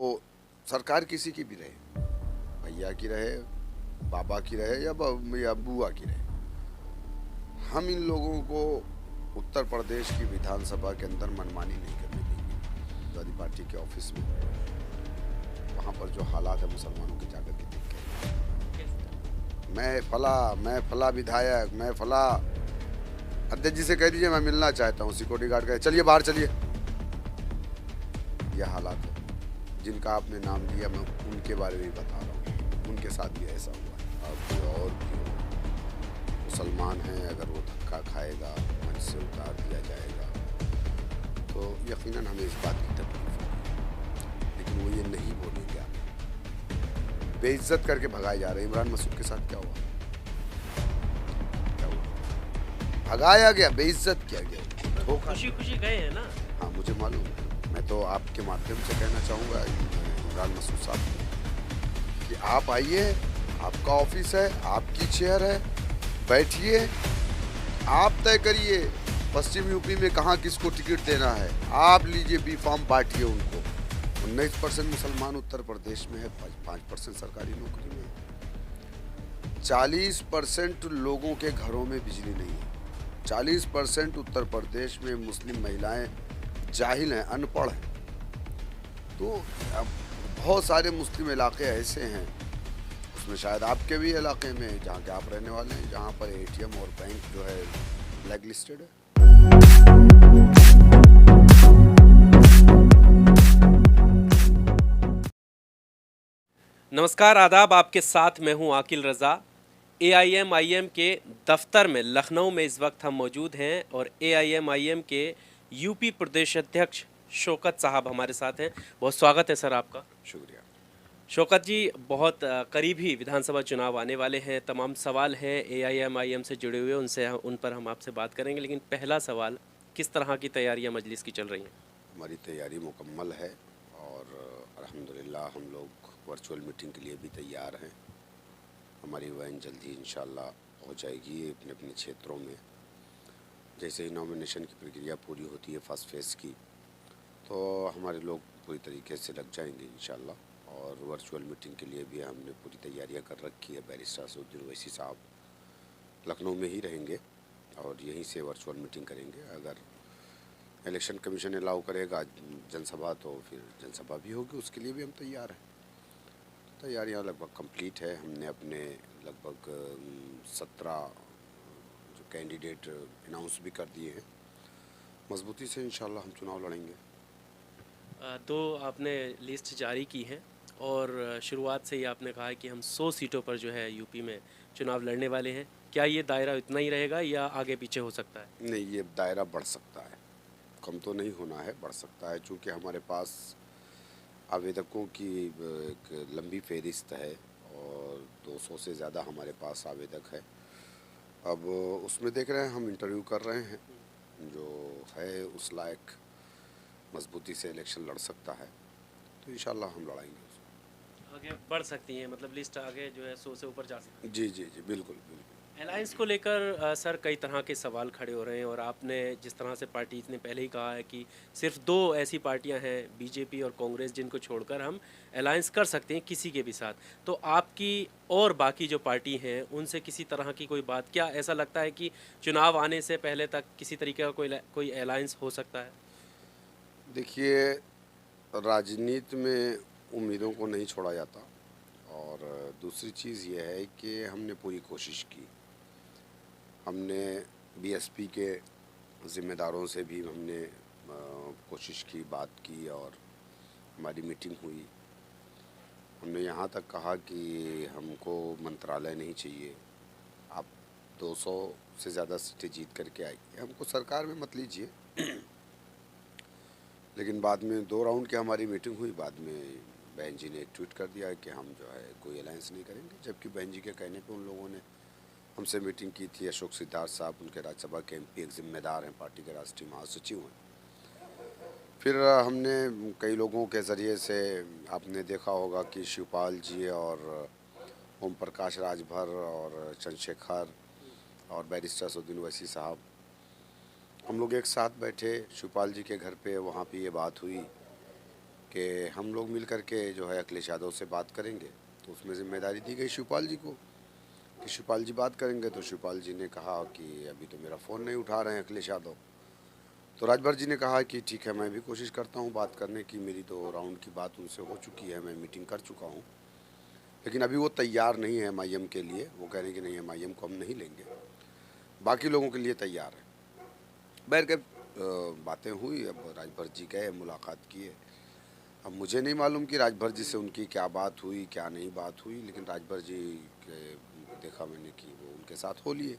वो सरकार किसी की भी रहे, भैया की रहे, बाबा की रहे या बुआ की रहे, हम इन लोगों को उत्तर प्रदेश की विधानसभा के अंदर मनमानी नहीं करने देंगे। समाजवादी पार्टी के ऑफिस में वहाँ पर जो हालात है मुसलमानों के जाकर के देख के, मैं फला विधायक, मैं फला अध्यक्ष जी से कह दीजिए मैं मिलना चाहता हूँ, सिक्योरिटी गार्ड कहे चलिए बाहर चलिए। यह हालात है जिनका आपने नाम लिया, मैं उनके बारे में बता रहा हूँ, उनके साथ भी ऐसा हुआ है। अब कोई और भी हो, मुसलमान है, अगर वो धक्का खाएगा, मंच से उतार दिया जाएगा तो यकीनन हमें इस बात की तकलीफ होगी, लेकिन वो ये नहीं बोलेंगे। आप बेइज्जत करके भगाए जा रहे हैं। इमरान मसूद के साथ क्या हुआ? क्या हुआ? भगाया गया, बेइज्जत किया गया, धोखा। खुशी खुशी गए हैं ना। हाँ मुझे मालूम है। मैं तो आपके माध्यम से कहना चाहूँगा इमरान मसूद साहब कि आप आइए, आपका ऑफिस है, आपकी चेयर है, बैठिए, आप तय करिए पश्चिम यूपी में कहाँ किसको टिकट देना है, आप लीजिए बी फॉर्म बांटिए उनको। 19% मुसलमान उत्तर प्रदेश में है, 5% सरकारी नौकरी में है, 40% लोगों के घरों में बिजली नहीं है, 40% उत्तर प्रदेश में मुस्लिम महिलाएं जाहिल हैं, अनपढ़ हैं। तो अब बहुत सारे मुस्लिम इलाके ऐसे हैं, उसमें शायद आपके भी इलाके में जहाँ के आप रहने वाले हैं, जहाँ पर एटीएम और बैंक जो है ब्लैक लिस्टेड है। नमस्कार, आदाब। आपके साथ मैं हूं आकिल रज़ा। एआईएमआईएम के दफ्तर में लखनऊ में इस वक्त हम मौजूद हैं और एआईएमआईएम के यूपी प्रदेश अध्यक्ष शौकत साहब हमारे साथ हैं। बहुत स्वागत है सर आपका। शुक्रिया। शौकत जी, बहुत करीब ही विधानसभा चुनाव आने वाले हैं। तमाम सवाल हैं एआईएमआईएम से जुड़े हुए, उन पर हम आपसे बात करेंगे, लेकिन पहला सवाल, किस तरह की तैयारियां मजलिस की चल रही हैं? हमारी तैयारी मुकम्मल है और अल्हम्दुलिल्लाह हम लोग वर्चुअल मीटिंग के लिए भी तैयार हैं। हमारी वैन जल्दी इंशाल्लाह हो जाएगी अपने अपने क्षेत्रों में। जैसे ही नॉमिनेशन की प्रक्रिया पूरी होती है फर्स्ट फेज़ की, तो हमारे लोग पूरी तरीके से लग जाएंगे इंशाल्लाह। और वर्चुअल मीटिंग के लिए भी हमने पूरी तैयारियां कर रखी है। बैरिस्टर असदुद्दीन ओवैसी साहब लखनऊ में ही रहेंगे और यहीं से वर्चुअल मीटिंग करेंगे। अगर इलेक्शन कमीशन अलाउ करेगा जनसभा तो फिर जनसभा भी होगी, उसके लिए भी हम तैयार हैं। तैयारियां लगभग कंप्लीट है। हमने अपने लगभग 17 जो कैंडिडेट अनाउंस भी कर दिए हैं। मजबूती से इंशाल्लाह हम चुनाव लड़ेंगे। तो आपने लिस्ट जारी की है और शुरुआत से ही आपने कहा है कि हम 100 सीटों पर जो है यूपी में चुनाव लड़ने वाले हैं। क्या ये दायरा इतना ही रहेगा या आगे पीछे हो सकता है? नहीं, ये दायरा बढ़ सकता है, कम तो नहीं होना है, बढ़ सकता है, चूँकि हमारे पास आवेदकों की एक लंबी फहरिस्त है और 200 से ज़्यादा हमारे पास आवेदक है। अब उसमें देख रहे हैं, हम इंटरव्यू कर रहे हैं, जो है उस लायक मजबूती से इलेक्शन लड़ सकता है तो इंशाल्लाह हम लड़ाएंगे उसको। आगे बढ़ सकती हैं, मतलब लिस्ट आगे जो है 100 से ऊपर जा सकती जी जी जी, बिल्कुल बिल्कुल। है। अलायंस को लेकर सर कई तरह के सवाल खड़े हो रहे हैं और आपने जिस तरह से पार्टी ने पहले ही कहा है कि सिर्फ दो ऐसी पार्टियां हैं, बीजेपी और कांग्रेस, जिनको छोड़कर हम अलायंस कर सकते हैं किसी के भी साथ। तो आपकी और बाकी जो पार्टी हैं उनसे किसी तरह की कोई बात, क्या ऐसा लगता है कि चुनाव आने से पहले तक किसी तरीके का कोई अलायंस हो सकता है? देखिए, राजनीति में उम्मीदों को नहीं छोड़ा जाता और दूसरी चीज़ ये है कि हमने पूरी कोशिश की। हमने बीएसपी के ज़िम्मेदारों से भी हमने कोशिश की, बात की और हमारी मीटिंग हुई। हमने यहाँ तक कहा कि हमको मंत्रालय नहीं चाहिए, आप 200 से ज़्यादा सीटें जीत करके आइए, हमको सरकार में मत लीजिए। लेकिन बाद में 2 राउंड की हमारी मीटिंग हुई, बाद में बहन जी ने एक ट्वीट कर दिया कि हम जो है कोई अलायंस नहीं करेंगे, जबकि बहन जी के कहने पे उन लोगों ने हमसे मीटिंग की थी। अशोक सिद्धार्थ साहब, उनके राज्यसभा के एमपी, एक जिम्मेदार हैं, पार्टी के राष्ट्रीय महासचिव हैं। फिर हमने कई लोगों के ज़रिए से, आपने देखा होगा कि शिवपाल जी और ओम प्रकाश राजभर और चंद्रशेखर और बैरिस्टर असदुद्दीन ओवैसी साहब, हम लोग एक साथ बैठे शिवपाल जी के घर पे, वहाँ पे ये बात हुई कि हम लोग मिल कर के जो है अखिलेश यादव से बात करेंगे। तो उसमें ज़िम्मेदारी दी गई शिवपाल जी को कि शिवपाल जी बात करेंगे। तो शिवपाल जी ने कहा कि अभी तो मेरा फ़ोन नहीं उठा रहे हैं अखिलेश यादव। तो राजभर जी ने कहा कि ठीक है, मैं भी कोशिश करता हूँ बात करने की, मेरी तो राउंड की बात उनसे हो चुकी है, मैं मीटिंग कर चुका हूँ, लेकिन अभी वो तैयार नहीं है एमआईएम के लिए। वो कह रहे हैं कि नहीं, एमआईएम को हम नहीं लेंगे, बाकी लोगों के लिए तैयार है। बैठ के बातें हुई। अब राजभर जी गए, मुलाकात किए। अब मुझे नहीं मालूम कि राजभर जी से उनकी क्या बात हुई, क्या नहीं बात हुई, लेकिन राजभर जी के देखा मैंने कि वो उनके साथ हो लिए।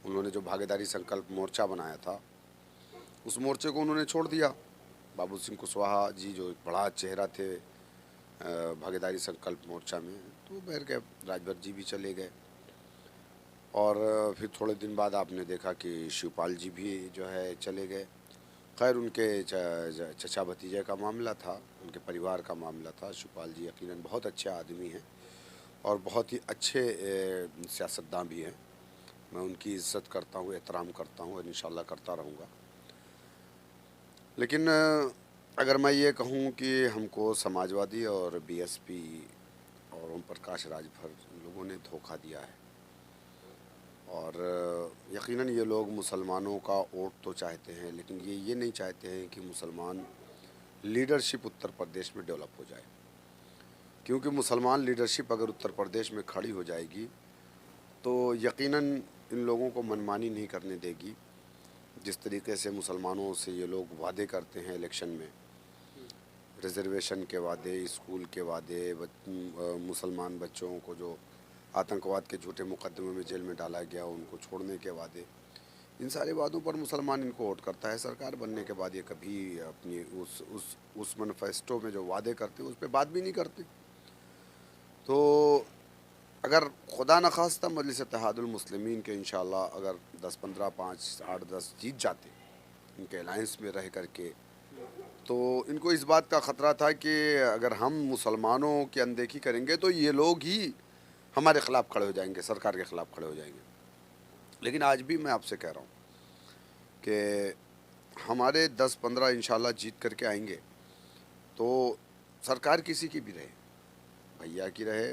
उन्होंने जो भागीदारी संकल्प मोर्चा बनाया था, उस मोर्चे को उन्होंने छोड़ दिया। बाबू सिंह कुशवाहा जी जो एक बड़ा चेहरा थे भागीदारी संकल्प मोर्चा में, तो बैठ के राजभर जी भी चले गए। और फिर थोड़े दिन बाद आपने देखा कि शिवपाल जी भी जो है चले गए। खैर, उनके चचा भतीजे का मामला था, उनके परिवार का मामला था। शिवपाल जी यकीनन बहुत अच्छे आदमी हैं और बहुत ही अच्छे सियासतदान भी हैं। मैं उनकी इज़्ज़त करता हूँ, एहतराम करता हूँ और इंशाल्लाह करता रहूँगा। लेकिन अगर मैं ये कहूँ कि हमको समाजवादी और बीएसपी और ओम प्रकाश राजभर इन लोगों ने धोखा दिया है। और यकीनन ये लोग मुसलमानों का वोट तो चाहते हैं, लेकिन ये नहीं चाहते हैं कि मुसलमान लीडरशिप उत्तर प्रदेश में डेवलप हो जाए। क्योंकि मुसलमान लीडरशिप अगर उत्तर प्रदेश में खड़ी हो जाएगी तो यकीनन इन लोगों को मनमानी नहीं करने देगी। जिस तरीके से मुसलमानों से ये लोग वादे करते हैं इलेक्शन में, रिजर्वेशन के वादे, स्कूल के वादे, मुसलमान बच्चों को जो आतंकवाद के झूठे मुकदमे में जेल में डाला गया उनको छोड़ने के वादे, इन सारे वादों पर मुसलमान इनको वोट करता है। सरकार बनने के बाद ये कभी अपनी उस मैनिफेस्टो में जो वादे करते हैं उस पर बात भी नहीं करते। तो अगर खुदा न खास्ता मजलिस इत्तेहादुल मुस्लिमीन के इंशाल्लाह अगर 10, 15, 5, 8, 10 जीत जाते इनके अलायंस में रह करके, तो इनको इस बात का ख़तरा था कि अगर हम मुसलमानों की अनदेखी करेंगे तो ये लोग ही हमारे ख़िलाफ़ खड़े हो जाएंगे, सरकार के ख़िलाफ़ खड़े हो जाएंगे। लेकिन आज भी मैं आपसे कह रहा हूँ कि हमारे 10-15 इंशाल्लाह जीत करके आएंगे तो सरकार किसी की भी रहे, भैया की रहे,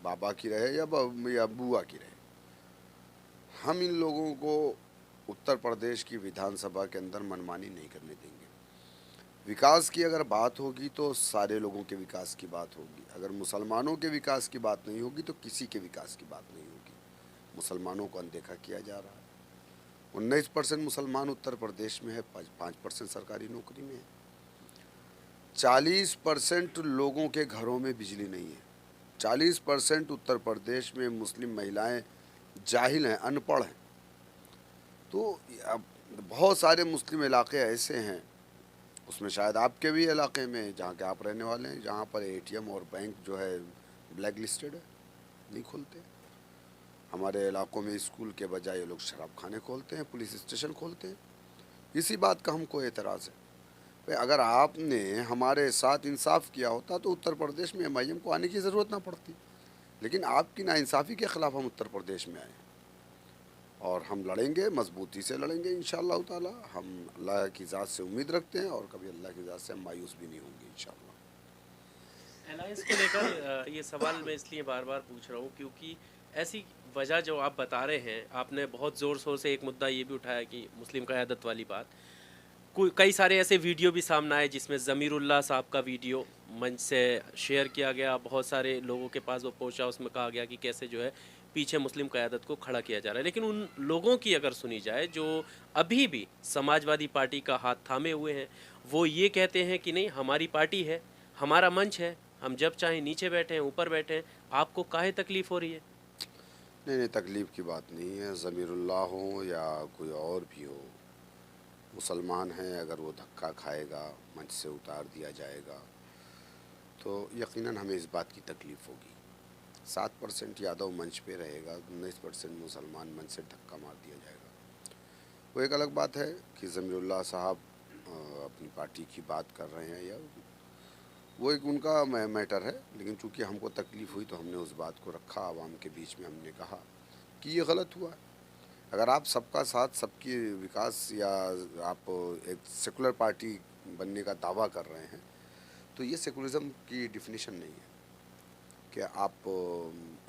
बाबा की रहे या बुआ की रहे, हम इन लोगों को उत्तर प्रदेश की विधानसभा के अंदर मनमानी नहीं करने देंगे। विकास की अगर बात होगी तो सारे लोगों के विकास की बात होगी। अगर मुसलमानों के विकास की बात नहीं होगी तो किसी के विकास की बात नहीं होगी। मुसलमानों को अनदेखा किया जा रहा है। 19% मुसलमान उत्तर प्रदेश में है, 5% सरकारी नौकरी में है। 40% लोगों के घरों में बिजली नहीं है। 40% उत्तर प्रदेश में मुस्लिम महिलाएं जाहिल हैं, अनपढ़ हैं। तो अब बहुत सारे मुस्लिम इलाके ऐसे हैं, उसमें शायद आपके भी इलाके में जहाँ के आप रहने वाले हैं, जहाँ पर एटीएम और बैंक जो है ब्लैक लिस्टेड है, नहीं खुलते। हमारे इलाकों में स्कूल के बजाय ये लोग शराब खाने खोलते हैं, पुलिस स्टेशन खोलते हैं। इसी बात का हमको एतराज़ है। भाई, अगर आपने हमारे साथ इंसाफ किया होता तो उत्तर प्रदेश में एमआईएम को आने की ज़रूरत ना पड़ती। लेकिन आपकी नाइंसाफ़ी के ख़िलाफ़ हम उत्तर प्रदेश में आए और हम लड़ेंगे, मजबूती से लड़ेंगे इंशाअल्लाह ताला। हम अल्लाह की ज़ात से उम्मीद रखते हैं और कभी अल्लाह की ज़ात से हम मायूस भी नहीं होंगे इंशाअल्लाह। अलायंस को लेकर ये सवाल मैं इसलिए बार बार पूछ रहा हूँ क्योंकि ऐसी वजह जो आप बता रहे हैं, आपने बहुत ज़ोर शोर से एक मुद्दा ये भी उठाया कि मुस्लिम क़यादत वाली बात। कई सारे ऐसे वीडियो भी सामने आए जिसमें ज़मीरुल्लाह साहब का वीडियो मंच से शेयर किया गया, बहुत सारे लोगों के पास वो पहुंचा, उसमें कहा गया कि कैसे जो है पीछे मुस्लिम क़यादत को खड़ा किया जा रहा है। लेकिन उन लोगों की अगर सुनी जाए जो अभी भी समाजवादी पार्टी का हाथ थामे हुए हैं, वो ये कहते हैं कि नहीं, हमारी पार्टी है, हमारा मंच है, हम जब चाहें नीचे बैठें, ऊपर बैठें, आपको काहे तकलीफ़ हो रही है? नहीं नहीं, तकलीफ़ की बात नहीं है। ज़मीरुल्लाह हो या कोई और भी हो, मुसलमान हैं, अगर वो धक्का खाएगा, मंच से उतार दिया जाएगा तो यकीनन हमें इस बात की तकलीफ़ होगी। 7% यादव मंच पे रहेगा, 19% मुसलमान मंच से धक्का मार दिया जाएगा। वो एक अलग बात है कि ज़मीरुल्लाह साहब अपनी पार्टी की बात कर रहे हैं, या वो एक उनका मैटर है। लेकिन चूँकि हमको तकलीफ़ हुई तो हमने उस बात को रखा आवाम के बीच में, हमने कहा कि ये गलत हुआ है। अगर आप सबका साथ, सबकी विकास, या आप एक सेकुलर पार्टी बनने का दावा कर रहे हैं, तो ये सेकुलरिज्म की डिफिनीशन नहीं है कि आप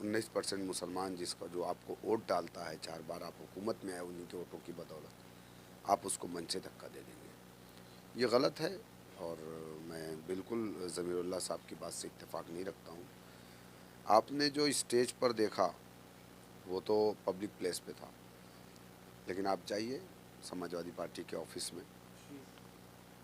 19% मुसलमान जिसका जो आपको वोट डालता है, 4 बार आप हुकूमत में आए उन्हीं के वोटों की बदौलत आप उसको मंच से धक्का दे देंगे। ये गलत है और मैं बिल्कुल ज़मीरुल्लाह साहब की बात से इत्तेफाक नहीं रखता हूँ। आपने जो स्टेज पर देखा वो तो पब्लिक प्लेस पे था, लेकिन आप जाइए समाजवादी पार्टी के ऑफिस में,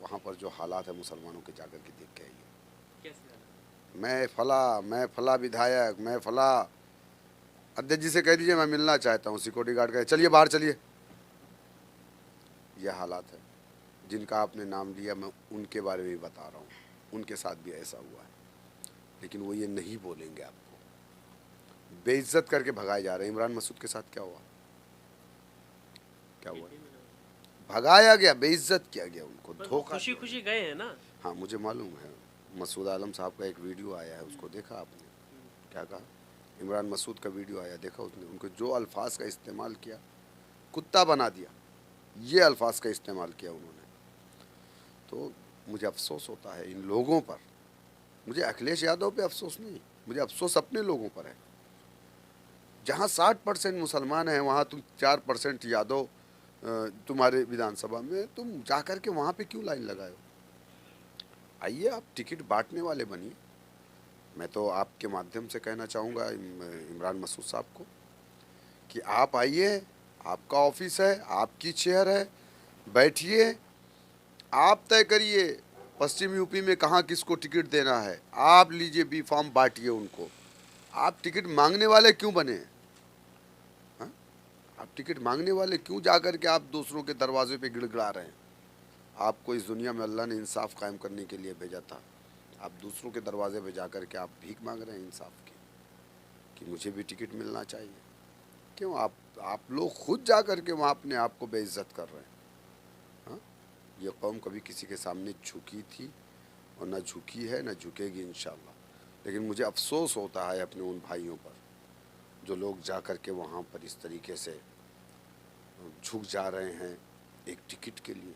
वहाँ पर जो हालात है मुसलमानों के, जाकर के देख के आइए। कैसे हालत? मैं फला विधायक, मैं फला अध्यक्ष जी से कह दीजिए मैं मिलना चाहता हूँ, सिक्योरिटी गार्ड कहे चलिए बाहर चलिए। यह हालात है। जिनका आपने नाम लिया मैं उनके बारे में ही बता रहा हूँ, उनके साथ भी ऐसा हुआ है, लेकिन वो ये नहीं बोलेंगे आपको। बेइज्जत करके भगाए जा रहे हैं। इमरान मसूद के साथ क्या हुआ? क्या हुआ? भगाया गया, बेइज्जत किया गया, उनको धोखा खुशी दिया खुशी गया। गए हैं ना। हाँ मुझे मालूम है। मसूद आलम साहब का एक वीडियो आया है, उसको देखा आपने? क्या कहा? इमरान मसूद का वीडियो आया, देखा उसने? उनको जो अल्फाज का इस्तेमाल किया, कुत्ता बना दिया, ये अल्फाज का इस्तेमाल किया उन्होंने। तो मुझे अफसोस होता है इन लोगों पर। मुझे अखिलेश यादव पे अफसोस नहीं, मुझे अफसोस अपने लोगों पर है। जहाँ 60% मुसलमान हैं वहाँ तुम 4% यादव तुम्हारे विधानसभा में, तुम जाकर के वहाँ पे क्यों लाइन लगाए हो? आइए आप टिकट बांटने वाले बनिए। मैं तो आपके माध्यम से कहना चाहूँगा इमरान मसूद साहब को कि आप आइए, आपका ऑफिस है, आपकी चेयर है, बैठिए, आप तय करिए पश्चिम यूपी में कहाँ किसको टिकट देना है। आप लीजिए बी फॉर्म, बांटिए उनको। आप टिकट मांगने वाले क्यों बने हैं? हाँ? आप टिकट मांगने वाले क्यों जाकर के आप दूसरों के दरवाजे पे गिड़गिड़ा रहे हैं? आपको इस दुनिया में अल्लाह ने इंसाफ कायम करने के लिए भेजा था। आप दूसरों के दरवाजे पे जाकर के आप भीख मांग रहे हैं इंसाफ की, कि मुझे भी टिकट मिलना चाहिए। क्यों? आप लोग खुद जा कर के वहाँ अपने आप को बेइज्जत कर रहे हैं। हाँ? ये कौम कभी किसी के सामने झुकी थी और ना झुकी है, ना झुकेगी इंशाल्लाह। लेकिन मुझे अफसोस होता है अपने उन भाइयों पर जो लोग जा कर के वहाँ पर इस तरीके से झुक जा रहे हैं एक टिकट के लिए।